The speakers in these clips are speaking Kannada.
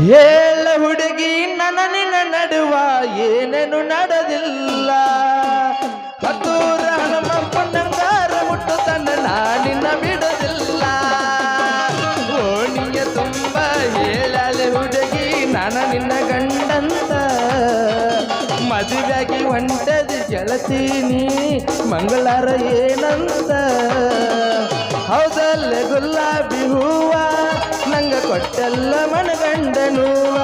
ಹೇಳ ಹುಡುಗಿ ನನ್ನ ನಿನ್ನ ನಡುವ ಏನೇನು ನಡೆದಿಲ್ಲ ಹತ್ತೂರ ಹನುಮಪ್ಪನಂಗಾರ ಮುಟ್ಟು ತನ್ನ ನಾನಿನ್ನ ಬಿಡೋದಿಲ್ಲ ಓಣಿಯ ತುಂಬ ಹೇಳಲೆ ಹುಡುಗಿ ನನ್ನ ನಿನ್ನ ಗಂಡಂತ ಮದುವೆಯಾಗಿ ಹೊಂಟದಿ ಗೆಳತೀನಿ ಮಂಗಳಾರ ಏನಂತ ಹೌದಲ್ಲೇ ಗುಲಾಬಿ ಹೂವ ನಂಗ ಕೊಟ್ಟೆಲ್ಲ ಮನಗಂಡನೂವ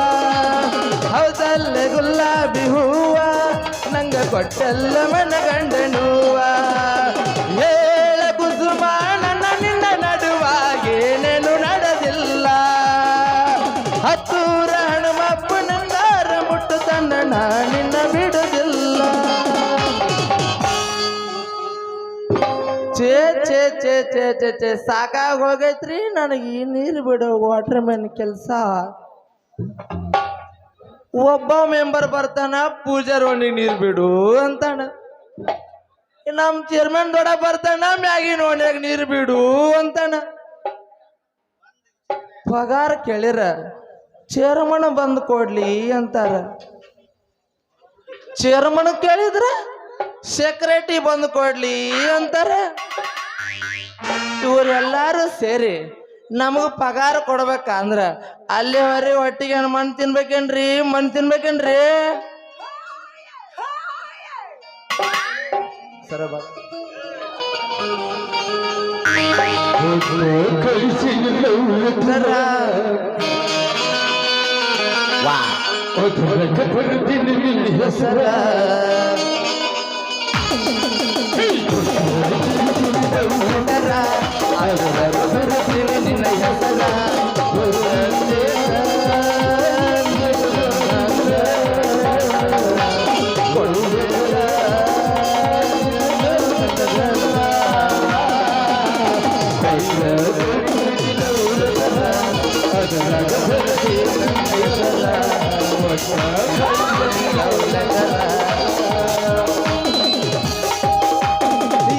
ಹೌದಲ್ಲೇ ಗುಲಾಬಿ ಹೂವ ನಂಗ ಕೊಟ್ಟೆಲ್ಲ ಮನಗಂಡನೂವ ಹೇಳ ಕುಸುಮ ನನ್ನ ನಿನ್ನ ನಡುವ ಏನೇನು ನಡೆದಿಲ್ಲ ಹತ್ತೂರ ಹನುಮಪ್ಪನಂಗಾರ ಮುಟ್ಟು ತನ್ನ ನಾನಿನ್ನ ಬಿಡುದಿಲ್ಲ ಚೇ ಚೇ ಚೇ ಚೇ ಚೇ ಚೇ ಸಾಕಾಗಿ ಹೋಗೈತ್ರಿ ನನಗೆ ಈ ನೀರು ಬಿಡೋ ವಾಟರ್ ಮ್ಯಾನ್ ಕೆಲಸ ಒಬ್ಬ ಮೆಂಬರ್ ಬರ್ತಾನ ಪೂಜಾರೋಣಿ ನೀರು ಬಿಡು ಅಂತಾನ ನಮ್ಮ ಚೇರ್ಮನ್ ದೊಡ್ಡ ಬರ್ತಾನ ಮ್ಯಾಗಿನ ಓಣ್ಯಾಗ ನೀರು ಬಿಡು ಅಂತಾನ ಪಗಾರ ಕೇಳಿರ ಚೇರ್ಮನ್ ಬಂದು ಕೊಡ್ಲಿ ಅಂತಾರ ಚೇರ್ಮನ್ ಕೇಳಿದ್ರ ಸೆಕ್ರೆಟರಿ ಬಂದು ಕೊಡ್ಲಿ ಅಂತಾರೆ ಇವರೆಲ್ಲಾರು ಸೇರಿ ನಮಗ ಪಗಾರ ಕೊಡ್ಬೇಕಂದ್ರ ಅಲ್ಲಿವರೆ ಒಟ್ಟಿಗೆ ಮಣ್ ತಿನ್ಬೇಕೇನ್ರಿ ಮಣ್ ತಿನ್ಬೇಕೇನ್ರಿ ಸರ ಸರ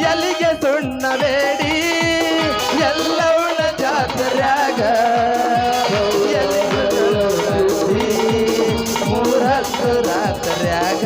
ಎಲ್ಲಿಗೆ ಸುಣ್ಣ ಬೇಡಿ ಎಲ್ಲವನ್ನ ಜಾತ್ರ್ಯಾಗ ಮೂರತ್ತು ರಾತ್ರ್ಯಾಗ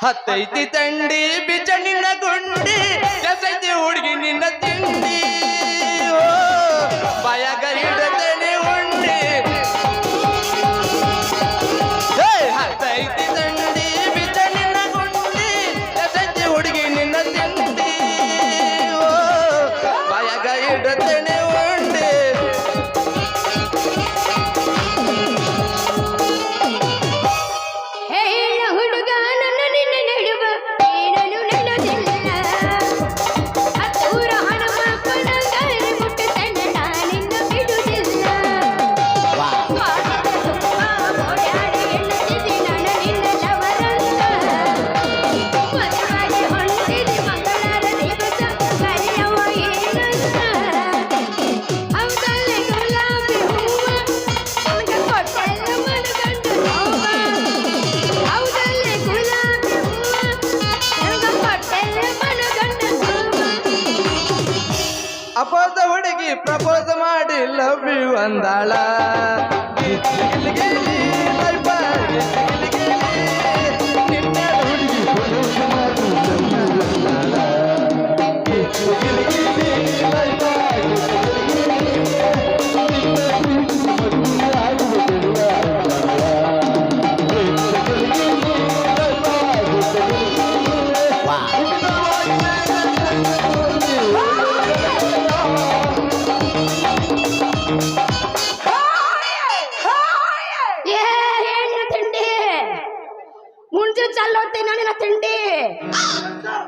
ಹತ್ತೈತಿ ತಂಡಿ ಬಿಚ್ಚ ನಿನ್ನ ಗುಂಡಿ ಎಸೈತಿ ಹುಡುಗಿ ನಿನ್ನ ತಿಂಡಿ ಬಾಯಾಗ ಹಿಡತೇನೆ ಉಂಡಿ ಹತ್ತೈತಿ ತಂಡಿ ಬಿಚ್ಚ ನಿನ್ನ ಗುಂಡಿ ಎಸೈತಿ ಹುಡುಗಿ ನಿನ್ನ ತಿಂಡಿ ಬಾಯಾಗ ಹಿಡತೇನೆ ಉಂಡಿ ಅಪೋಸ ಹುಡುಗಿ ಪ್ರಪೋಸ್ ಮಾಡಿ ಲವ್ ಯು ಅಂದಾಳ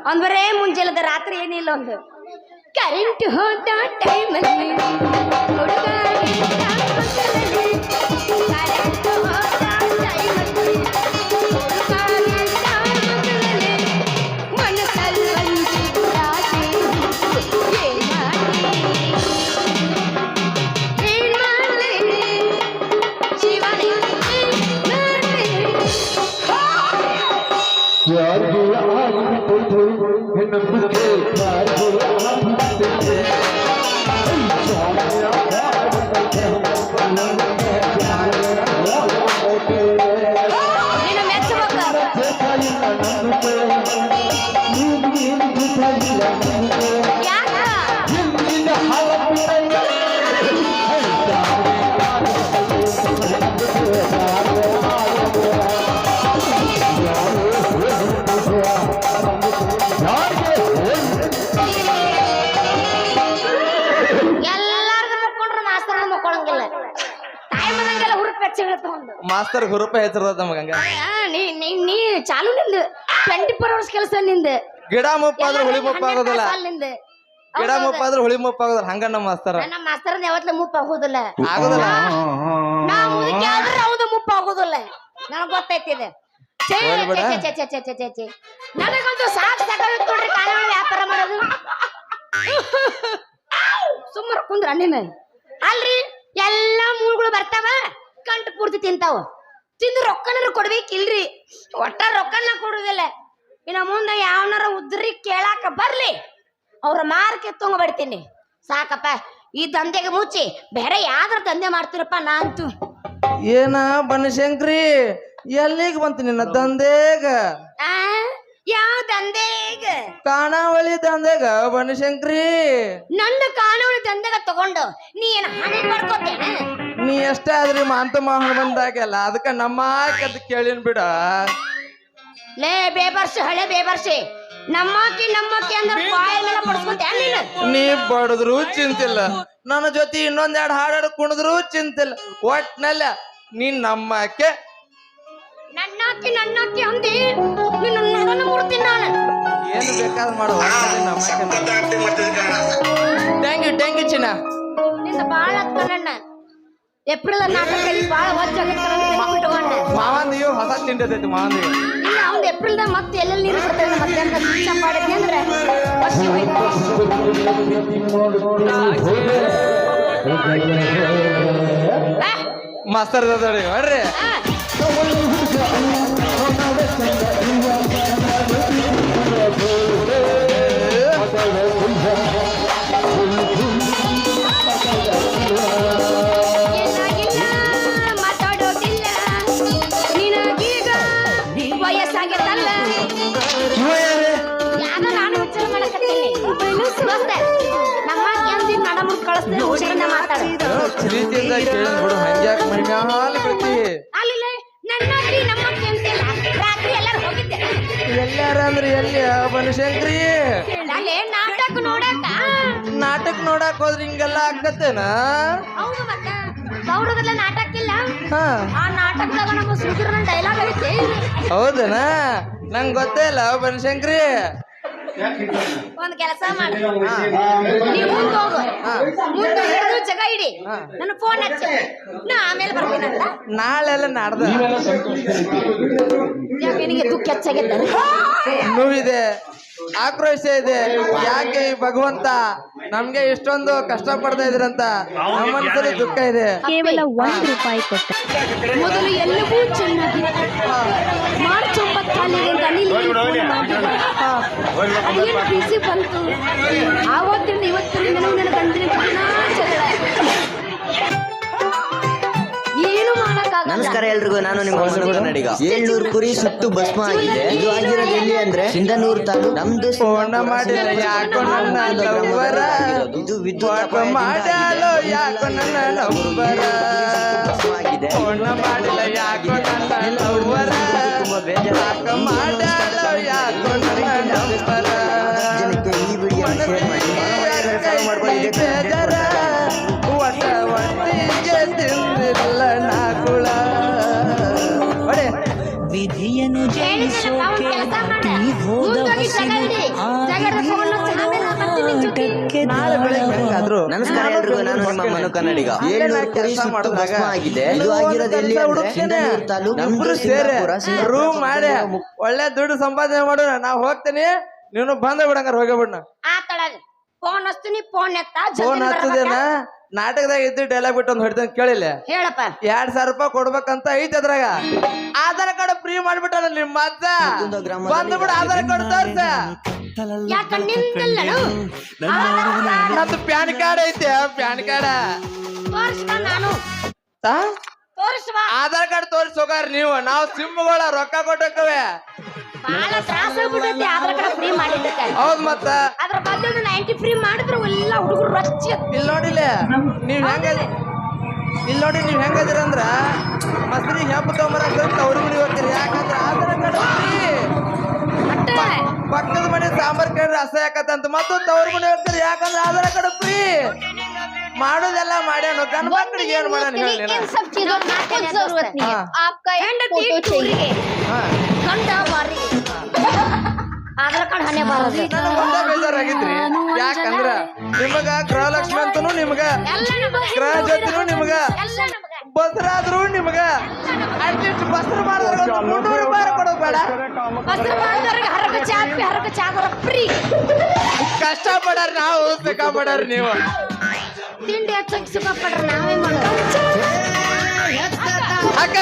ಒಂದ್ ಬರೇ ಮುಂಜಾನದ ರಾತ್ರಿ ಏನಿಲ್ಲ ಒಂದು ಕರೆಂಟ್ ಹೋದ ಟೈಮಲ್ಲಿ ಹುಡುಗ ಮಾಸ್ತರ್ ಹುರುಪ ಹೆಚ್ಚರದ ನಮಗಂಗ ನೀ ಚಾಲು ನಿಂದು 24 hours ಕೆಲಸ ನಿಂದು ಗಿಡ ಮುಪ್ಪಾದ್ರೆ ಹುಳಿ ಮುಪ್ಪಾಗೋದಿಲ್ಲ ಗಿಡ ಮುಪ್ಪಾದ್ರೆ ಹುಳಿ ಮುಪ್ಪಾಗೋದಿಲ್ಲ ಹಂಗ ನಮ್ಮ ಮಾಸ್ತರ್ ಯಾವತ್ಲ ಮುಪ್ಪಾಗೋದಿಲ್ಲ ಆಗೋದಿಲ್ಲ ಹೌದು ಮುಪ್ಪಾಗೋದಿಲ್ಲ ನನಗ್ ಗೊತ್ತೈತಿದೆ ನನಗಂತೂ ಸಾಕಾಗಿತ್ತು ನೋಡ್ರಿ ಕಾರಣ ವ್ಯಾಪಾರ ಮಾಡೋದು ಸುಮ್ಮನೆ ಕುಂದ್ರ ನೀನು ಅಲ್ರಿ ಎಲ್ಲಾ ಮೂಳುಗಳು ಬರ್ತಾವ ಕಂಟು ಪೂರ್ತಿ ತಿಂತಾವ ತಿಂದು ರೊಕ್ಕನಾರು ಕೊಡ್ಬೇಕಿಲ್ರಿ ಒಟ್ಟ ರೊಕ್ಕನ ಕೊಡುದಿಲ್ಲ ಇನ್ನ ಮುಂದೆ ಯಾವನಾರ ಉದ್ರಿ ಕೇಳಾಕ ಬರ್ಲಿ ಅವ್ರ ಮಾರ್ಕೆ ತಗೊಂಡ್ಬಿಡ್ತೀನಿ ಸಾಕಪ್ಪ ಈ ದಂಧೆಗೆ ಮುಚ್ಚಿ ಬೇರೆ ಯಾವ್ದಾರ ದಂಧೆ ಮಾಡ್ತೀರಪ್ಪ ನಾ ಅಂತೂ ಏನ ಬನಶಂಕ್ರಿ ಎಲ್ಲಿಗೆ ಬಂತು ನಿನ್ನ ದಂಧೆಗ ಯಾವ ದಂಧೆಗ ಕಾಣಾವಳಿ ದಂಧೆಗ ಬನಶಂಕ್ರಿ ನನ್ನ ಕಾಣಾವಳಿ ದಂಧೆಗ ತಗೊಂಡು ನೀ ಏನ್ ಹಣೆ ಮಾಡ್ಕೋತೇನೆ ನೀ ಎಷ್ಟೇ ಆದ್ರಿ ಮಾಂತ ಮಾಹಣ ಬಂದಾಗೆಲ್ಲ ಅದಕ್ಕ ನಮ್ಮ ಕದ್ ಕೇಳಿನ್ ಬಿಡ ಲೇ ಬೇಬರ್ಸಿ ಹಳೆ ಬೇಬರ್ಸಿ ನಮ್ಮಕ್ಕಿ ಅಂದ್ರೆ ಬಾಯಿ ಮೇಲೆ ಪಡಿಸ್ಕೊತೇ ನೀನು ನೀ ಬಡದ್ರು ಚಿಂತಿಲ್ಲ ನನ್ನ ಜೊತೆ ಇನ್ನೊಂದೆರಡು ಹಾಡಾಡು ಕುಣಿದ್ರು ಚಿಂತಿಲ್ಲ ಒಟ್ನಲ್ಲ ನೀನ್ ನಮ್ಮಕ್ಕೆ ನನ್ನಕ್ಕಿ ಅಂದಿ ನಿನ್ನ ನೋಡೋಣ ಮುಡ್ತೀನಿ ನಾನು ಏನು ಬೇಕಾದ್ ಮಾಡು ಥ್ಯಾಂಕ್ ಯು ಚಿನ್ನ ನಿನ್ನ ಬಾಳ ಹತ್ಕೊಂಡ ಏಪ್ರಿಲ್ ನಾಟಕದಲ್ಲಿ ಬಾಳ ಹೊಚ್ಚಾಗಿಟ್ಕೊಂಡೆ ಮಾವಂದಿಯು ಹೊಸ ತಿಂಡದೈತಿ ಮಾವಂದಿಯು ಇಲ್ಲ ಅವ್ನು ಏಪ್ರಿಲ್ದಾಗ ಮತ್ತೆ ಎಲ್ಲೆಲ್ಲಿ ನೀರು ಬರ್ತದೆ ಮತ್ತೆ ಅಂತ ಶಿಕ್ಷೆ ಮಾಡಿದ್ನಿ ಅಂದ್ರೆ ಮಾಸ್ತರ್ ಅದಾರಿ ಬರ್ರಿ ಮಾತಾಡೋದಿಲ್ಲ ನಿನಗೀಗ ವಯಸ್ಸಾಗಿತ್ತಲ್ಲ ಯಾಕ ನಾನು ವಿಚಾರ ಮಾಡಕತ್ತೀನಿ ನಮ್ಮ ಎಂದಿನ ನಡಮುಟ್ ಕಳಿಸ್ತೀನಿ ಹುಷಾರಿಂದ ಮಾತಾಡ ಪ್ರೀತಿಯಿಂದ ಕೇಳಿಬಿಡು ಹಂಗ್ಯಾಕ ಮೈಮ್ಯಾಲ ಬಿಡ್ತಿ ಅಲ್ಲಿಲ್ಲ ನನ್ನ ನಮ್ಮಕ್ಕೆ ಅಂತಿಲ್ಲ ರಾತ್ರಿ ಎಲ್ಲರೂ ಹೋಗಿದ್ದೆ ಎಲ್ಲಾರ ಅಂದ್ರೆ ಎಲ್ಲಿ ಬನಶಂಕ್ರಿ ಅಲ್ಲೇ ನಾಟಕ ನೋಡಕ್ ಹೋದ್ರೆ ಹಿಂಗೆಲ್ಲ ಆಕತ್ತೇನ ಹೌದು ಮತ್ತೆ ಗೌರವದಲ್ಲ ನಾಟಕ ಇಲ್ಲ ಆ ನಾಟಕದಾಗ ನಮ್ಮ ಸುಧೀರ್ನ ಡೈಲಾಗ್ ಐತಿ ಹೌದನಾ ನಂಗೆ ಗೊತ್ತೇ ಇಲ್ಲ ಬನಶಂಕ್ರಿ ಒಂದ್ ಕೆಲಸ ಮಾಡಿ ನೀವು ಮುಂದೆ ಹೋಗು ಮುಂದೆ ಹಿಡಿದು ಜಗ ಇಡಿ ನನ್ನ ಫೋನ್ ಹಚ್ಚಿ ನಾ ಆಮೇಲೆ ಬರ್ತೀನಂತ ನಾಳೆಲ್ಲ ನಾಡ್ದ ನಿನಗೆ ದುಃಖ ಹೆಚ್ಚಾಗಿದ್ದ ನೋವಿದೆ ಆಕ್ರೋಶ ಇದೆ ಯಾಕೆ ಈ ಭಗವಂತ ನಮ್ಗೆ ಇಷ್ಟೊಂದು ಕಷ್ಟ ಪಡ್ತಾ ಇದ್ರಂತ ನಮ್ಮ ಮನಸ್ಸಲ್ಲಿ ದುಃಖ ಇದೆ ಕೇವಲ ₹1 ಕೊಟ್ಟ ಮೊದಲು ಎಲ್ಲವೂ ಚೆನ್ನಾಗಿತ್ತು ಮಾರ್ಚ್ 9 ಬಿಸಿ ಬಂತು ಆವತ್ತಿಂದ ಇವತ್ತಿನ ನನ್ನ ಗಂಡನ ಏನು ಮಾಡಕ್ಕಾಗಲ್ಲ. ನಮಸ್ಕಾರ ಎಲ್ರಿಗೂ, ನಾನು ನಿಮ್ಮ ಕನ್ನಡಿಗ. 700 ಕುರಿ ಸುಟ್ಟು ಭಸ್ಮ ಆಗಿದೆ. ಇದು ಆಗಿರೋದು ಎಲ್ಲಿ ಅಂದ್ರೆ ಸಿಂಧನೂರು ತಾಲೂಕು. ನಮ್ದು ಫೋನ್ ಮಾಡಿಲ್ಲ ಯಾಕೋ ನನ್ನ ಲವ್ವರ, ಇದು ವಿದ್ಯುತ್ ಮಾಡಲು ಯಾಕೋ ನನ್ನ ಲವ್ವರ, ಆಗಿದೆ. ಫೋನ್ ಮಾಡಿಲ್ಲ ಯಾಕೋ ನನ್ನ ಲವ್ವರ, ಯಾಕೋ ಮಾಡಲು ಯಾಕೋ ನನ್ನ ಲವ್ವರ, ಜನಕ್ಕೆ ಈ ವಿಡಿಯೋ ಶೇರ್ ಮಾಡಿ ಬೇಜಾರ ಒಟ್ಟ ಒಟ್ಟಿಗೆ ತಿಂದಿಲ್ಲ ನಾಕುಳ ವಿಧಿಯನ್ನು ಜಯಿಸೋಕೆ ಹೋದ ಹಸಿವು ಜಗಳ ಫೋನ್ ಹಚ್ಚಿ ಆಮೇಲೆ ನಾ ಬರ್ತೀನಿ ನಿನ್ ಜೊತೆ. ನಾಳೆ ಬೆಳಗ್ಗೆ ಹೆಂಗಾದ್ರು ನಮಸ್ಕಾರ ಎಲ್ರಿಗೂ, ನಾನು ನಿಮ್ಮ ಮನು ಕನ್ನಡಿಗ. 700 ಕುರಿ ಸುಟ್ಟು ಭಸ್ಮ ಆಗಿದೆ. ಇದು ಆಗಿರೋದು ಎಲ್ಲಿ ಅಂದ್ರೆ ಸಿಂಧನೂರು ತಾಲೂಕು. ನಮ್ದು ಸೇರಿ ಸಿಂಗಾಪುರ. ರೂಮ್ ಮಾಡಿ ಒಳ್ಳೆ ದುಡ್ಡು ಸಂಪಾದನೆ ಮಾಡೋಣ. ನಾವ್ ಹೋಗ್ತೀನಿ, ನೀನು ಬಂದ ಬಿಡಂಗಾರ ಹೋಗ್ಬಿಡ್ನ. ಆತಳಗ ಫೋನ್ ಹಚ್ತೀನಿ, ಫೋನ್ ಎತ್ತ ಫೋನ್ ಜಲ್ದಿ ಹಚ್ಚದೇನ ಬರ್ಬೇಕಾ? ನಾಟಕದಾಗ ಇದ್ದು ಡೈಲಾಗ್ ಬಿಟ್ಟು ಒಂದು ಹೊಡಿತಾನೆ ಕೇಳಿಲ್ಲ. ಹೇಳಪ್ಪ. 2,000 ರೂಪಾಯಿ ಕೊಡ್ಬೇಕಂತ ಐತಿ ಅದ್ರಾಗ. ಆಧಾರ್ ಕಾರ್ಡ್ ಫ್ರೀ ಮಾಡ್ಬಿಟ್ಟಾನ ನಿಮ್ಮ ಅಜ್ಜ. ಬಂದ್ಬಿಡ ಆಧಾರ್ ಕಾರ್ಡ್ ತೋರ್ಸ. ಯಾಕ ನಿಂದಲ್ಲನು ನಂದು ಪ್ಯಾನ್ ಕಾರ್ಡ್ ಐತೆ, ಪ್ಯಾನ್ ಕಾರ್ಡ್ ತೋರಿಸ್ಬಾ, ನಾನು ತೋರಿಸುವ. ಆಧಾರ್ ಕಾರ್ಡ್ ತೋರಿಸಿ ಹೋಗಾರ ನೀವು. ನಾವು ಸಿಮ್ಗಳ ರೊಕ್ಕ ಕೊಟ್ಟಕ್ಕವೆ. ಬಾಳ ತ್ರಾಸ ಆಗ್ಬಿಟ್ಟೈತಿ ಆಧಾರ್ ಕಾರ್ಡ್ ಫ್ರೀ ಮಾಡಿದ್ದಕ್ಕೆ. ಹೌದ್ ಮತ್ತ ಅದ್ರ ಬದಲು 90 ಫ್ರೀ ಮಾಡಿದ್ರು ಎಲ್ಲ ಹುಡುಗರು ರಚ್ಚಿ. ಇಲ್ಲಿ ನೋಡಿಲ್ಲ ನೀವ್ ಹೆಂಗ, ಇಲ್ಲಿ ನೋಡಿ ನೀವ್ ಹೆಂಗದಿರ ಅಂದ್ರ ಮಸ್ರಿ ಹೆಂಪ್ ತಗೊಂಬರಕ್ ಅವ್ರ ಮನೆ ಹೋಗ್ತೀರಿ. ಯಾಕಂದ್ರ ಆಧಾರ್ ಕಾರ್ಡ್ ಫ್ರೀ. ಪಕ್ಕದ ಮನೆ ಸಾಂಬಾರ್ ಕೇಳಿದ್ರೆ ಅಸಹ್ಯ ಯಾಕತ್ತಂತ ಮತ್ತೊಂದು ಅವ್ರ ಮನೆ ಹೋಗ್ತೀರಿ. ಯಾಕಂದ್ರ ಆಧಾರ್ ಕಾರ್ಡ್ ಫ್ರೀ. ಮಾಡೋದೆಲ್ಲ ಮಾಡ್ಯಾನು. ಗಂಡ ಮಕ್ಕಳಿಗೆ ಏನ್ ಮಾಡ್ಯಾನ ಹೇಳಿ. ಗಂಡ ಬಾರಿ ಆಧಾರ್ ಕಾರ್ಡ್ ಹಣೆ ಬಾರದು. ಒಂದೇ ಬೇಜಾರಾಗಿದ್ರಿ. ಯಾಕಂದ್ರ ನಿಮಗ ಗೃಹಲಕ್ಷ್ಮಿ ಅಂತನು, ನಿಮಗ ಗೃಹ ಜ್ಯೋತಿನೂ, ನಿಮಗ ಬಸ್ರಾದ್ರು, ನಿಮಗ ಅಟ್ಲೀಸ್ಟ್ ಬಸ್ರು ಮಾಡಿದ್ರೆ 300 ರೂಪಾಯಿ ಕೊಡೋದು ಬೇಡ. ಬಸ್ರು ಮಾಡಿದವ್ರಿಗೆ ಹರಕ ಚಾಪಿ ಹರಕ ಚಾಗರ ಫ್ರೀ. ಕಷ್ಟ ಪಡಾರ ನಾವು, ಸುಖ ಪಡಾರ ನೀವು. ತಿಂಡಿ ಹಚ್ಚಕ್ ಸುಖ ಪಡ್ರ ನಾವೇ ಮಾಡೋದು. ಅಕ್ಕ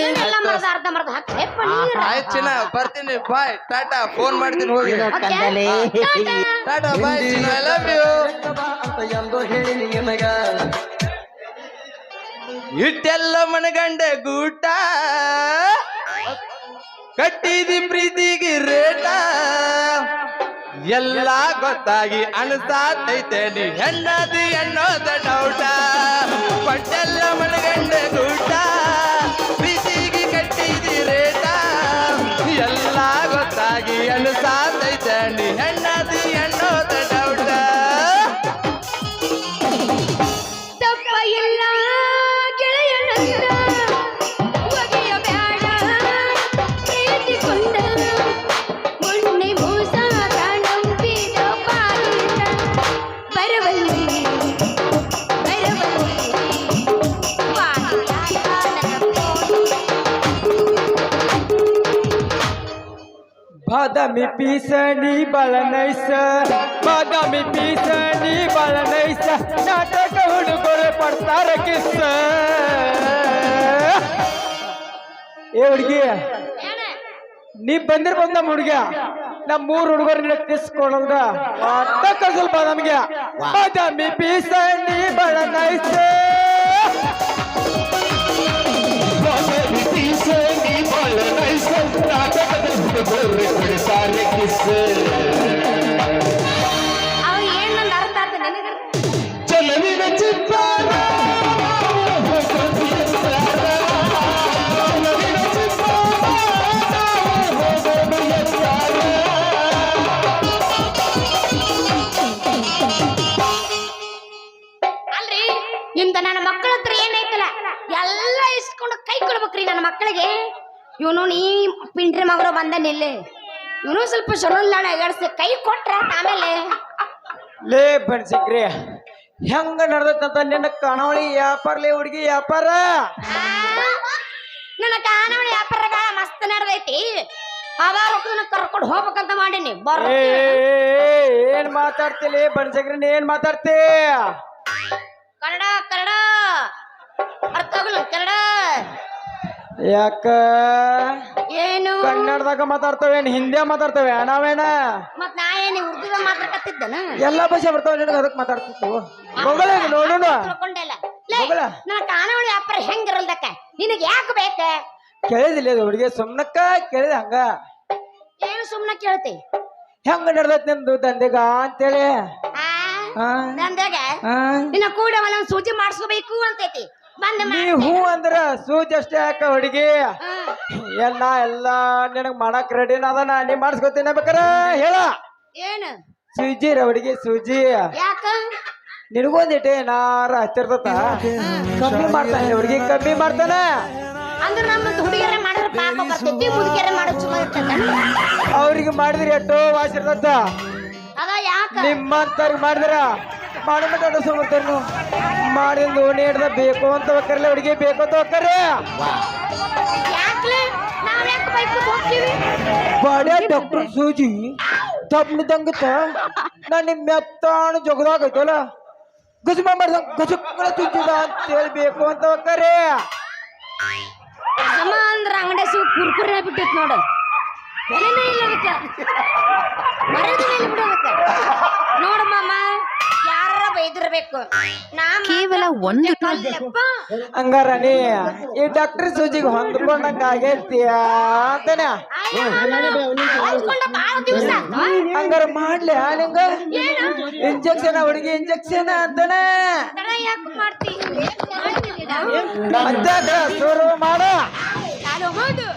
ಏನೆಲ್ಲ ಮರದ ಅರ್ಧ ಮರದ ಹಾಕ್ಲೇಪ್ಪ ನೀರ. ಆಯ್ತು ಚಿನ್ನ, ಬರ್ತೀನಿ. ಬಾಯ್, ಟಾಟಾ. ಫೋನ್ ಮಾಡ್ತೀನಿ, ಹೋಗಿ. ಟಾಟಾ, ಬಾಯ್ ಚಿನ್ನ, ಐ ಲವ್ ಯು. ಇಟ್ಟೆಲ್ಲ ಮನಗಂಡೆ ಗೂಟ, ಕಟ್ಟಿದಿ ಪ್ರೀತಿಗೆ ರೇಟ, ಎಲ್ಲ ಗೊತ್ತಾಗಿ ಅನ್ಸಾತೈತೆ ನೀ ಹೆಣ್ಣದಿ ಅನ್ನೋದ ಡೌಟ. ಕೊಟ್ಟೆಲ್ಲ ಮನಗಂಡೆ ಗೂಟ, ಪ್ರೀತಿಗೆ ಕಟ್ಟಿದಿ ರೇಟ, ಎಲ್ಲ ಗೊತ್ತಾಗಿ ಅನ್ಸಾತೈತೆ ನೀ ಹೆಣ್ಣದಿ ಅನ್ನೋದ ಡೌಟ. ತಪ್ಪ ಇಲ್ಲ ಗೆಳೆಯನಂತ ಒಗೆಯ ಬ್ಯಾಡ ಪ್ರೀತಿಕೊಂಡ ಮೊನ್ನೆ ಮೋಸ ನಂಬಿದ ಬಾಗಿಲ ಬರವಲ್ಲಿ ಬಾದಾಮಿ ಪೀಸಣಿ ಬಾಳ ನೈಸ, ಬಾದಾಮಿ ಪೀಸಣಿ ಬಾಳ ನೈಸ, ನಾಟಕ ಹುಡುಗರು ಪಡ್ತಾರ ಕಿಸ್ಸ. ಏ ಹುಡುಗಿ, ನೀ ಬಂದಿರ್ಬೋದು ನಮ್ಮ ಹುಡುಗ. ನಮ್ಮ 3 ಹುಡುಗರು ನಿನ್ನ ಕಿಸ್ ಕೊಡಲ್ದ ಅರ್ಥ ಕಸಲ್ ಬಾದಾಮಿಗೆ. ಬಾದಾಮಿ ಪೀಸಣಿ ಬಾಳ ನೈಸ, ಬಾದಾಮಿ ಪೀಸಣಿ ಬಾಳ ನೈಸ, ನಾಟಕದ ಹುಡುಗರು ಪಡ್ತಾರ ಕಿಸ್ಸ. ಅವ್ ಏನ್ ನಂದು ಅರ್ಥ ಆತ ನನಗ. ಚಲವಿನ ಚಿತ್ತಾರ ಅಲ್ರಿ ಇಂತ ನನ್ನ ಮಕ್ಕಳ ಹತ್ರ ಏನೈತಲ್ಲ ಎಲ್ಲ ಇಸ್ಕೊಂಡು ಕೈ ಕೊಡ್ಬೇಕ್ರಿ ನನ್ನ ಮಕ್ಕಳಿಗೆ. ಇವನು ನೀ ಪಿಂಡ್ರಿ ಮಗರು ಬಂದ ನಿಲ್ಲಿ, ಇವನು ಸ್ವಲ್ಪ ಶುರುಲ್ಲಾಣ ಎಗಡ್ಸಿ ಕೈ ಕೊಟ್ರ ಆಮೇಲೆ. ಲೇ ಬನ್ಸಿಕ್ರಿ, ಹೆಂಗ ನಡ್ದೈತಂತ ನಿನ್ನ ಕಣವಳಿ ವ್ಯಾಪಾರಲೇ ಹುಡುಗಿ ವ್ಯಾಪಾರ. ನನ್ನ ಕಾನವಳಿ ವ್ಯಾಪಾರಗಳ ಮಸ್ತ್ ನಡೆದೈತಿ. ಅವಾರ ಕರ್ಕೊಂಡು ಹೋಗ್ಬೇಕಂತ ಮಾಡೀನಿ. ಏನ್ ಮಾತಾಡ್ತಿಲಿ ಬನ್ಸಿಕ್ರಿ, ಏನ್ ಮಾತಾಡ್ತಿ? ಕನ್ನಡ ಕನ್ನಡ ಅರ್ಥ ಆಗಲ್ಲ ಕನ್ನಡ. ಯಾಕ ಏನು ಕನ್ನಡದಾಗ ಮಾತಾಡ್ತವೇನ್ ಹಿಂದಿ ಮಾತಾಡ್ತವೆ ನಾವೇನ? ಮತ್ ನಾ ಏನಿ ಉರ್ದುದ ಮಾತಾಡಕತ್ತಿದ್ದನ? ಎಲ್ಲಾ ಭಾಷೆ ಬರ್ತಾವ ನಿನಗ, ಅದಕ್ಕೆ ಮಾತಾಡ್ತಿತ್ತು. ಹೋಗಲ್ಲ ನೋಡೋಣ. ತಿಳ್ಕೊಂಡೆಲ್ಲ. ನನ್ನ ಕಾನವಳಿ ವ್ಯಾಪಾರ ಹೆಂಗಿರಲ್ದಕ್ಕ ನಿನಗೆ ಯಾಕೆ ಬೇಕ? ಕೇಳಿದಿಲ್ಲ ಹುಡುಗಿ, ಸುಮ್ನಕ್ಕ ಕೇಳಿದ ಹಂಗ. ಏನು ಸುಮ್ನ ಕೇಳ್ತಿ? ಹೆಂಗ ನಡ್ದೈತಿ ನಿಂದು ದಂಧೆಗ ಅಂತೇಳಿ. ನಂದಾಗ ನಿನ್ನ ಕೂಡ ಒಂದೊಂದ್ ಸೂಜಿ ಮಾಡಿಸ್ಕೋಬೇಕು ಅಂತೈತಿ. ನೀ ಹೂ ಅಂದ್ರ ಸೂಜಿ ಅಷ್ಟೇ ಯಾಕ ಹುಡುಗಿ, ಎಲ್ಲಾ ನಿನಗ್ ಮಾಡಕ್ ರೆಡಿನ ಅದನ. ನೀ ಮಾಡಿಸ್ಕೊತೀನಿ ಬೇಕಾರ ಹೇಳ. ಏನು ಸೂಜಿ ರವಡಿಗೆ ಸೂಜಿ ಯಾಕ ನಿನಗೊಂದಿಟ್ಟೆ ಏನಾರ ಹತ್ತಿರ್ತತ ಕಮ್ಮಿ ಮಾಡ್ತಾನೆ ಹುಡುಗಿ ಕಮ್ಮಿ ಮಾಡ್ತಾನ ಅಂದ್ರ ನಮ್ಮಂತ ಹುಡುಗಿಯರ ಮಾಡಿದ್ರೆ ಪಾಪ ಬರ್ತೈತಿ ಮುದುಕಿಯರ ಮಾಡೋದು ಚಲೋ ಇರ್ತದ ಅವ್ರಿಗೆ ಮಾಡಿದ್ರಿ ಎಷ್ಟೋ ವಾಸಿರ್ತದ ಅದ ಯಾಕ ನಿಮ್ಮಂತವ್ರಿಗೆ ಮಾಡಿದ್ರ ಮಾಡಮಟ್ಟ ಅಡಸ್ಕೊಂಡ್ಬರ್ತಾರ ಮಾಡಿದ ಓಣಿ ಹಿಡ್ದ ಬೇಕು ಅಂತ ಹೋಗ್ತಾರಲ್ಲ ಹುಡುಗಿ ಬೇಕು ಅಂತ ಹೋಗ್ತಾರೆ ಯಾಕ್ಲೆ ನಾವ್ ಯಾಕೆ ಬೈಕ್ ಹೋಗ್ತೀವಿ ಬಡ ಡಾಕ್ಟರ್ ಸೂಜಿ ತಪ್ಪದಂಗತ್ತ ನಾನು ನಿಮ್ಮ ಮೆತ್ತಾಣ ಜಗದಾಗೈತಲ್ಲ ಗಜಮ ಮಾಡ್ದಂಗ ಗಜಕ್ಕಳ ತುಜ್ಜಿದ ಅಂತ ಹೇಳ್ಬೇಕು ಅಂತ ಹೋಗ್ತಾರೆ ಸಮ ಅಂದ್ರ ಅಂಗಡಿ ಕುರ್ಕುರೆ ಬಿಟ್ಟಿತ್ ನೋಡು ಬೆಲೆನೇ ಇಲ್ಲ ಅದಕ್ಕೆ ಮರದ ಮೇಲೆ ಬಿಡೋದಕ್ಕೆ ನೋಡು ಮಾಮ ಯಾರ ಬೈದಿರ್ಬೇಕು ಕೇವಲ ಒಂದು ಹಂಗಾರ ನೀ ಈ ಡಾಕ್ಟರ್ ಸೂಜಿಗೆ ಹೊಂದ್ಕೊಂಡಂಗ ಆಗೈತಿ ಅಂತಾನ ಬಾಳ ದಿವಸ ಹಂಗಾರ ಮಾಡ್ಲಿ ನಿಂಗ ಇಂಜೆಕ್ಷನ್ ಹುಡುಗಿ ಇಂಜೆಕ್ಷನ್ ಅಂತಾನ ಯಾಕೆ ಮಾಡ್ತಿ ಅಂತಾಗ ಶುರು ಮಾಡ ಚಾಲು ಮಾಡು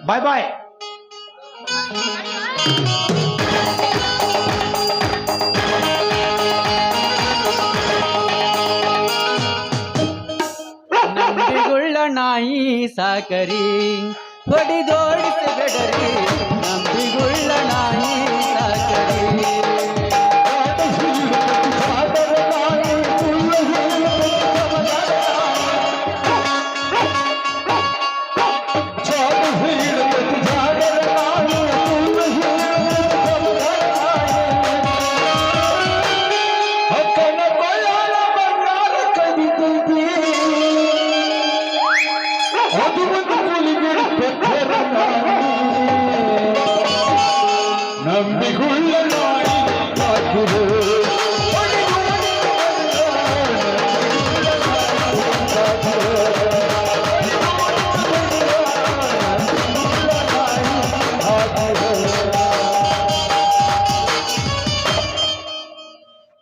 ಬಾಯ್ ಬಾಯ್ ನಂಬಿಗುಳ್ಳ ನಾಯಿ ಸಾಕರಿ ಹೊಡಿದೋಡಿಸಬೇಡರಿ ನಂಬಿಗುಳ್ಳ ನಾಯಿ ಸಾಕರಿ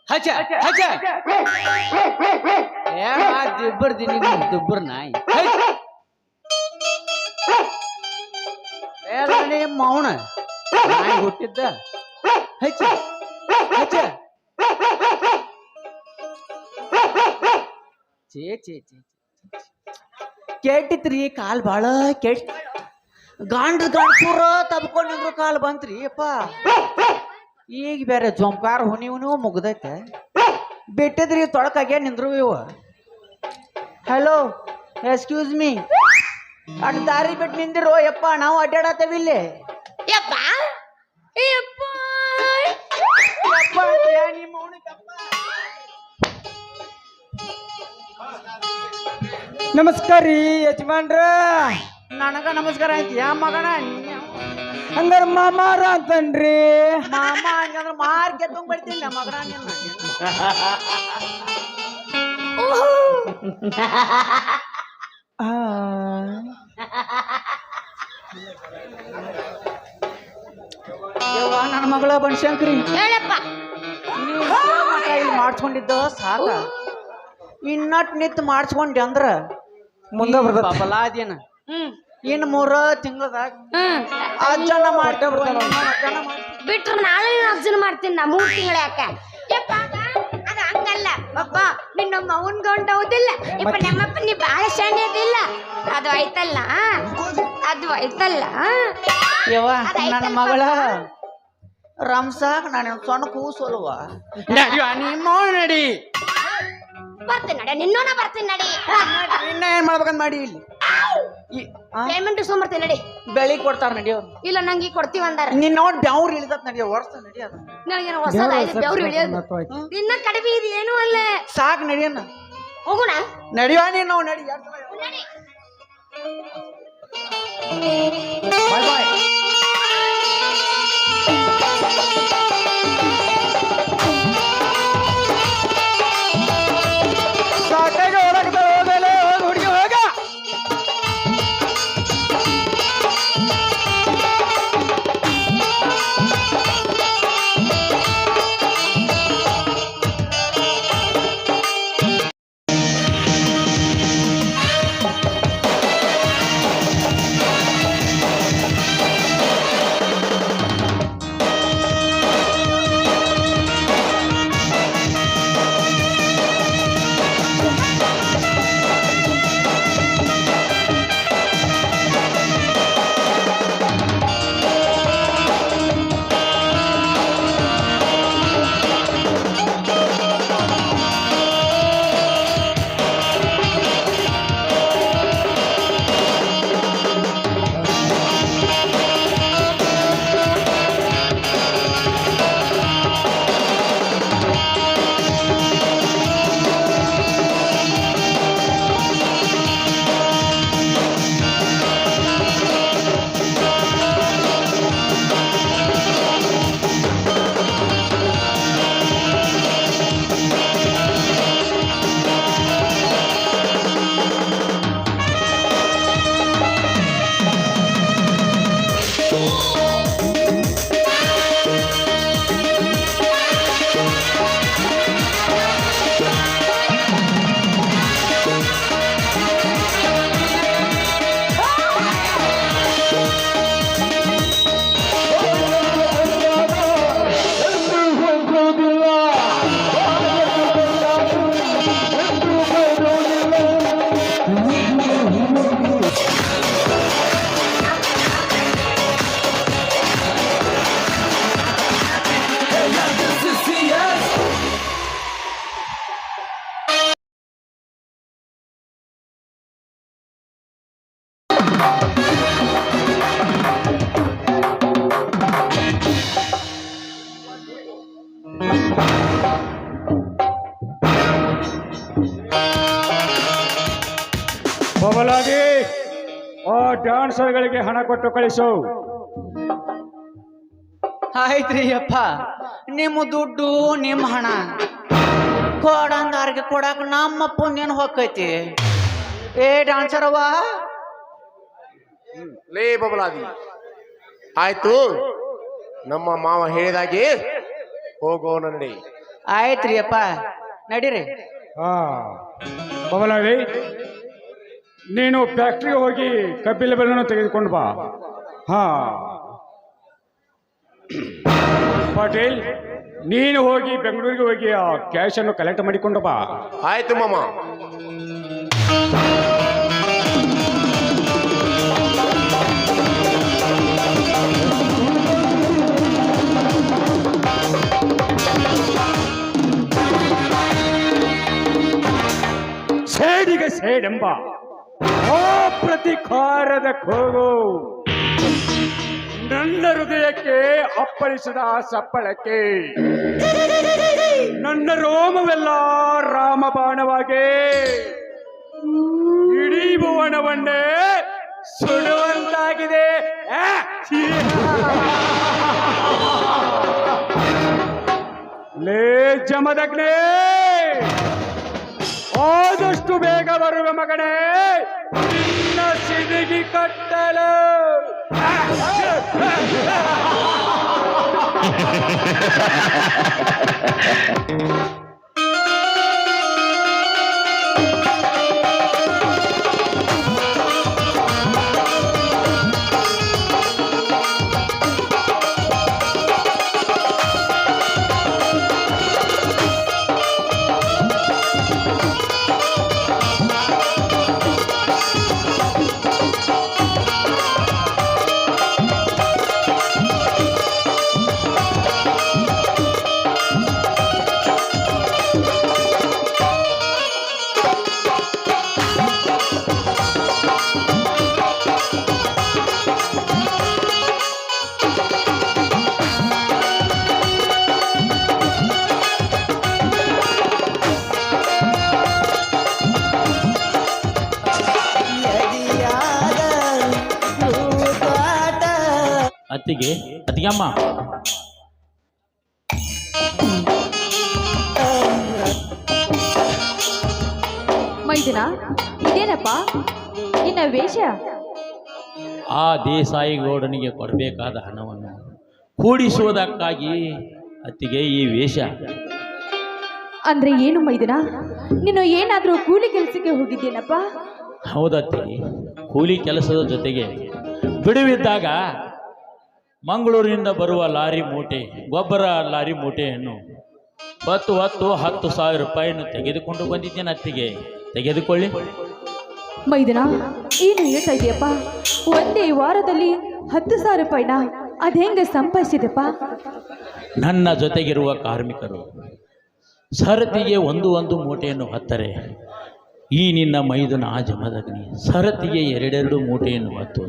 ಹಚ್ಚ ಹಚ್ಚ ದಿಬ್ಬರ್ ದಿನಿ ದುಬ್ಬರ್ ನಾಯಿ ಮೌನ ನಾಯಿ ಹುಟ್ಟಿದ್ದ ಹಚ್ಚ ಹಚ್ಚ ಚೇ ಚೇ ಚೇ ಕೆಟ್ಟಿತ್ರಿ ಕಾಲ್ ಬಾಳ ಕೆಟ್ಟ ಗಾಂಡ್ ಪೂರ ತಬ್ಕೊಂಡಿದ್ರು ಕಾಲ್ ಬಂತ್ರಿ ಅಪ್ಪ ಈಗ ಬೇರೆ ಜೊಂಪಾರ ಹುನಿವನು ಮುಗ್ದೈತೆ ಬಿಟ್ಟಿದ್ರಿ ತೊಳಕಾಗೆ ನಿಂದ್ರು ಇವ ಹಲೋ ಎಕ್ಸ್ಕ್ಯೂಸ್ ಮೀ ಅಡ್ ದಾರಿ ಬಿಟ್ಟು ನಿಂದಿರೋ ಯಪ್ಪ ನಾವು ಅಡ್ಡಾಡತ್ತೇವಿ ಇಲ್ಲಿ ಯಪ್ಪ ಯಪ್ಪ ಯಪ್ಪ ಅಂತೀಯ ನಿಮ್ಮ ಅವ್ನಿಗಪ್ಪ. ನಮಸ್ಕಾರ ರೀ ಯಜಮಾನ್ರ. ನನಗ ನಮಸ್ಕಾರ ಐತಿ ಯಾ ಮಗನ ಹಂಗಾರ ಮಾಮಾರ ಅಂತನ್ರಿ. ಮಾಮ ಹಂಗಂದ್ರ ಮಾರ್ ಕೆತ್ತಂಗ್ ಬಿಡ್ತೀನಿ ಮಗನ ನಿನ್ನ. ಯವ್ವ ನನ್ನ ಮಗಳ ಬನ್ಶಂಕ್ರಿ ಹೇಳಪ್ಪ. ಇಲ್ಲಿ ಮಾಡ್ಸ್ಕೊಂಡಿದ್ದ ಸಾಕ ಇನ್ನಟ್ ನಿತ್ ಮಾಡ್ಸ್ಕೊಂಡಿ ಅಂದ್ರ ಮುಂದೆ ಬರ್ತದ ಬಲಾದಿನ. ಇನ್ 3 ತಿಂಗಳದಾಗ ಅಜ್ಜನ ಮಾಡ್ತೇ ಬಿಟ್ರ ನಾಳೆ ಅರ್ಜುನ ಮಾಡ್ತೀನಿ ನಾ 3 ತಿಂಗಳ ಯಾಕ ಯಪ್ಪ ಅದ ಹಂಗಲ್ಲ ಅಪ್ಪ ನಿನ್ನ ಮೌನ್ ಗೌಂಡ ಹೌದಿಲ್ಲ ಯಪ್ಪ ನಮ್ಮಪ್ಪ ನೀ ಬಾಳ ಶಾಣೆ ಅದಿಲ್ಲ ಅದು ಐತಲ್ಲ ಅದು ಐತಲ್ಲ ಯವ್ವ ನನ್ನ ಮಗಳ ರಂಸಾಕ್ ನಾನು ಸಣ್ಣ ಕೂಸೋಲ್ವ ನಿಮ್ಮ ನಡಿ ಬರ್ತೀನಿ ನಡೆ ನಿನ್ನೋನ ಬರ್ತೀನಿ ನಡಿ ಇನ್ನ ಏನ್ ಮಾಡ್ಬೇಕಂತ ಮಾಡಿ ಇಲ್ಲಿ ಪೇಮೆಂಟ್ ಇಸ್ಕೊಂಬರ್ತೀನಿ ನಡಿ ಬೆಳಿಗ್ಗೆ ಕೊಡ್ತಾರ ನಡಿಯೋರು ಇಲ್ಲ ನಂಗೆ ಕೊಡ್ತೀವಿ ಅಂದಾರ ನಿನ್ನ ನೋಡಿ ಬೆವ್ರು ಇಳಿದತ್ ನಡಿಯೋ ವರ್ಷ ನಡಿಯೋದು ನನಗೇನು ಹೊಸದಾಯ್ತು ಬೆವ್ರು ಇಳಿಯೋದು ಇನ್ನ ಕಡಿಮೆ ಇದು ಏನೂ ಅಲ್ಲ ಸಾಕ್ ನಡಿಯನ್ನ ಹೋಗೋಣ ನಡಿಯೋ ನೀನ್ ನಾವು ನಡಿ ನಡಿ ಬಾಯ್ ಬಾಯ್ ಸಾಕಾಗ ಹೊರಗಡೆ ಹೋಗಲೇ ಹೋಗಿ ಹುಡುಗಿ ಹೋಗ ಬಬಲಾದಿ ಆ ಡ್ಯಾನ್ಸರ್ಗಳಿಗೆ ಹಣ ಕೊಟ್ಟು ಕಳಿಸು. ಆಯ್ತ್ರಿ ಅಪ್ಪ ನಿಮ್ಮ ದುಡ್ಡು ನಿಮ್ಮ ಹಣ ಕೊಡಂದಾರ್ಗೆ ಕೊಡಾಕ ನಮ್ಮ ಪುಣ್ಯನ ಹೊಕ್ಕೈತಿ. ಏ ಡಾನ್ಸರ್ ಅವ್ವ ಲೇ ಬಬಲಾದಿ ಆಯ್ತು, ನಮ್ಮ ಮಾವ ಹೇಳಿದಾಗೆ ಹೋಗೋಣ ನಡಿ. ಆಯ್ತ್ರಿ ಅಪ್ಪ ನಡೀರಿ. ಹಾ ಬಬಲಾದಿ, ನೀನು ಫ್ಯಾಕ್ಟ್ರಿಗೆ ಹೋಗಿ ಕಬ್ಬಿಲ ಬೆಲ್ಲನ್ನು ತೆಗೆದುಕೊಂಡು ಬಾ. ಹಾ ಪಾಟೀಲ್, ನೀನು ಹೋಗಿ ಬೆಂಗಳೂರಿಗೆ ಹೋಗಿ ಆ ಕ್ಯಾಶ್ ಅನ್ನು ಕಲೆಕ್ಟ್ ಮಾಡಿಕೊಂಡು ಬಾ. ಆಯ್ತು ಮಾಮ. ಸೈಡಿಗೆ ಸೇಡೆಂಬ ಆ ಪ್ರತಿಕಾರದ ಕೂಗು ನನ್ನ ಹೃದಯಕ್ಕೆ ಅಪ್ಪಳಿಸಿದ ಸಪ್ಪಳಕ್ಕೆ ನನ್ನ ರೋಮವೆಲ್ಲ ರಾಮಬಾಣವಾಗಿ ಇಡೀ ಭುವನವನ್ನೇ ಸುಡುವಂತಾಗಿದೆ. ಲೇ ಜಮದಗ್ನೇ, ಆದಷ್ಟು ಬೇಗ ಬರುವ ಮಗನೇ, ನಿನ್ನ ಸಿದಿಗಿ ಕಟ್ಟಲು. ಅತ್ತಿಗೆಮ್ಮ, ಮೈದುನ, ಇದೇನಪ್ಪ ನಿನ್ನ ವೇಷ? ಆ ದೇಸಾಯಿ ಗೌಡನಿಗೆ ಕೊಡಬೇಕಾದ ಹಣವನ್ನು ಕೂಡಿಸುವುದಕ್ಕಾಗಿ ಅತ್ತಿಗೆ ಈ ವೇಷ. ಅಂದ್ರೆ ಏನು ಮೈದುನ? ನೀನು ಏನಾದ್ರೂ ಕೂಲಿ ಕೆಲಸಕ್ಕೆ ಹೋಗಿದ್ದೇನಪ್ಪ? ಹೌದತ್ತಿ, ಕೂಲಿ ಕೆಲಸದ ಜೊತೆಗೆ ಬಿಡುವಿದ್ದಾಗ ಮಂಗಳೂರಿನಿಂದ ಬರುವ ಲಾರಿ ಮೂಟೆ, ಗೊಬ್ಬರ ಲಾರಿ ಮೂಟೆಯನ್ನು ಹೊತ್ತು 10,000 ರೂಪಾಯಿಯನ್ನು ತೆಗೆದುಕೊಂಡು ಬಂದಿದ್ದೇನೆ. ಅತ್ತಿಗೆ, ತೆಗೆದುಕೊಳ್ಳಿ. ಮೈದುನ, ಏನು ಹೇಳ್ತಾ ಇದೆಯಪ್ಪ? ಒಂದೇ ವಾರದಲ್ಲಿ 10,000 ರೂಪಾಯಿನ ಅದು ಹೆಂಗೆ ಸಂಪಾದಿಸಿದೆಪ್ಪ? ನನ್ನ ಜೊತೆಗಿರುವ ಕಾರ್ಮಿಕರು ಸರತಿಗೆ ಒಂದು ಮೂಟೆಯನ್ನು ಹೊತ್ತರೆ, ಈ ನಿನ್ನ ಮೈದುನ ಜಮದಗ್ನಿ ಸರತಿಗೆ 2 ಮೂಟೆಯನ್ನು ಹೊತ್ತು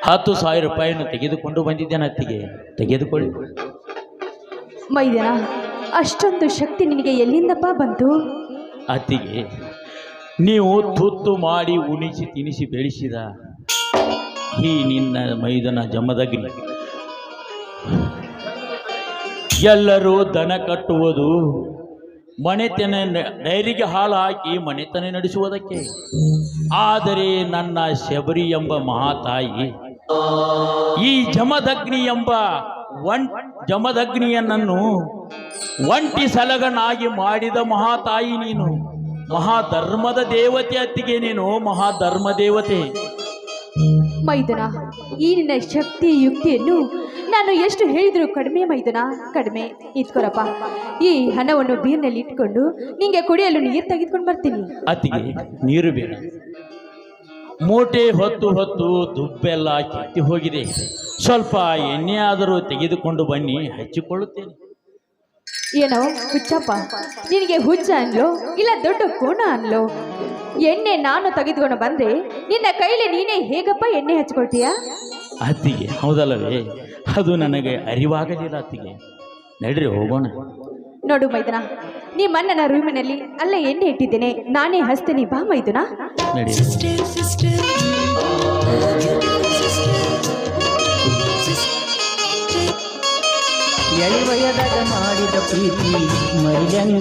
10,000 ರೂಪಾಯಿಯನ್ನು ತೆಗೆದುಕೊಂಡು ಬಂದಿದ್ದೇನೆ. ಅತ್ತಿಗೆ, ತೆಗೆದುಕೊಳ್ಳಿ. ಮೈದುನ, ಅಷ್ಟೊಂದು ಶಕ್ತಿ ನಿನಗೆ ಎಲ್ಲಿಂದಪ್ಪ ಬಂತು? ಅತ್ತಿಗೆ, ನೀವು ತುತ್ತು ಮಾಡಿ ಉಣಿಸಿ ತಿನಿಸಿ ಬೆಳೆಸಿದ ಈ ನಿನ್ನ ಮೈದನ ಜಮದಗ್ನಿ ಎಲ್ಲರೂ ದನ ಕಟ್ಟುವುದು, ಮನೆತನ ಡೈರಿಗೆ ಹಾಲು ಹಾಕಿ ಮನೆತನ ನಡೆಸುವುದಕ್ಕೆ. ಆದರೆ ನನ್ನ ಶಬರಿ ಎಂಬ ಮಹಾತಾಯಿ ಈ ಜಮದಗ್ನಿ ಎಂಬ ಜಮದಗ್ನಿಯನ್ನನ್ನು ಒಂಟಿ ಸಲಗನಾಗಿ ಮಾಡಿದ ಮಹಾತಾಯಿ ನೀನು. ಮಹಾಧರ್ಮದ ದೇವತೆ ಅತ್ತಿಗೆ, ನೀನು ಮಹಾಧರ್ಮ ದೇವತೆ. ಮೈದುನ, ಈ ನಿನ್ನ ಶಕ್ತಿ ಯುಕ್ತಿಯನ್ನು ನಾನು ಎಷ್ಟು ಹೇಳಿದ್ರು ಕಡಿಮೆ ಮೈದುನ, ಕಡಿಮೆ. ಇಟ್ಕೊರಪ್ಪ, ಈ ಹಣವನ್ನು ಬೀರ್ನಲ್ಲಿ ಇಟ್ಕೊಂಡು ನಿಂಗೆ ಕುಡಿಯಲು ನೀರು ತೆಗೆದುಕೊಂಡು ಬರ್ತೀನಿ. ಅತ್ತಿಗೆ, ನೀರು ಬೇಡ. ಮೂಟೆ ಹೊತ್ತು ದುಬ್ಬೆಲ್ಲ ಕಿತ್ತಿ ಹೋಗಿದೆ. ಸ್ವಲ್ಪ ಎಣ್ಣೆ ಆದರೂ ತೆಗೆದುಕೊಂಡು ಬನ್ನಿ, ಹಚ್ಚಿಕೊಳ್ಳುತ್ತೇನೆ. ಏನೋ ಹುಚ್ಚಪ್ಪ, ನಿನಗೆ ಹುಚ್ಚ ಅನ್ಲೋ ಇಲ್ಲ ದೊಡ್ಡ ಕೋಣ ಅನ್ಲೋ? ಎಣ್ಣೆ ನಾನು ತೆಗೆದುಕೊಂಡು ಬಂದ್ರೆ ನಿನ್ನ ಕೈಲಿ ನೀನೇ ಹೇಗಪ್ಪ ಎಣ್ಣೆ ಹಚ್ಕೊಳ್ತೀಯ? ಅತ್ತಿಗೆ, ಹೌದಲ್ಲವೇ? ಅದು ನನಗೆ ಅರಿವಾಗಲಿಲ್ಲ. ಅತ್ತಿಗೆ, ನಡ್ರಿ ಹೋಗೋಣ. ನೋಡು ಮೈದುನ, ನಿಮ್ಮ ಅಣ್ಣನ ರೂಮಿನಲ್ಲಿ ಅಲ್ಲ ಎಣ್ಣೆ ಇಟ್ಟಿದ್ದೇನೆ, ನಾನೇ ಹಚ್ತೇನೆ. ಬಾ ಮೈದುನ. ನಡಿ. ಎಳಿವಯದಾಗ ಮಾಡಿದ ಪ್ರೀತಿ ಮರಿದಂಗ